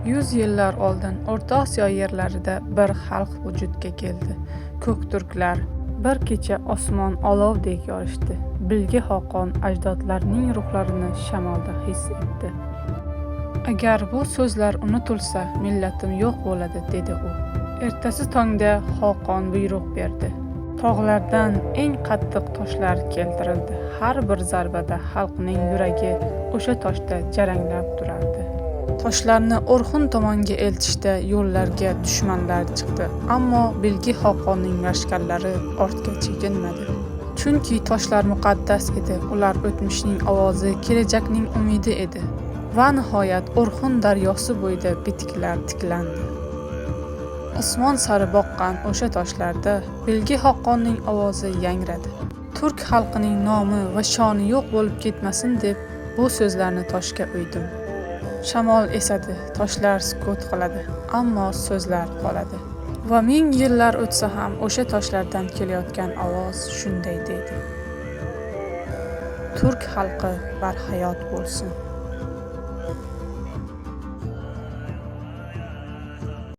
100 yillar oldin O'rta Osiyo yerlarida bir xalq vujudga keldi. Ko'k turklar bir kecha osmon olovdek yorishdi. Bilgi Xoqon ajdodlarining ruhlarini shamolda his etdi. Agar bu so'zlar unutilsa, millatim yo'q bo'ladi, dedi u. Ertasi tongda Xoqon buyruq berdi. Tog'lardan eng qattiq toshlar keltirildi. Har bir zarbada xalqning yuragi o'sha toshda jaranglab turardi. Toshlarni O'rxun tomonga eltishda yo'llarga dushmanlar chiqdi, ammo Bilgi Xoqonning lashkarlari ortga chekinmadi. Chunki toshlar muqaddas edi, ular o'tmishning ovozi, kelajakning umidi edi. Va nihoyat O'rxun daryosi bo'yida bitiklar tiklandi. Osmon sari boqqan o'sha toshlarda Bilgi Xoqonning ovozi yangradi. Turk xalqining nomi va shoni yo'q bo'lib ketmasin deb bu so'zlarni toshga uydim. Shamol esadi, toshlar sukut qiladi, ammo so'zlar qoladi. Va 1000 yillar o'tsa ham o'sha toshlardan kelayotgan ovoz shunday deydi: Turk xalqi barhayot bo'lsin.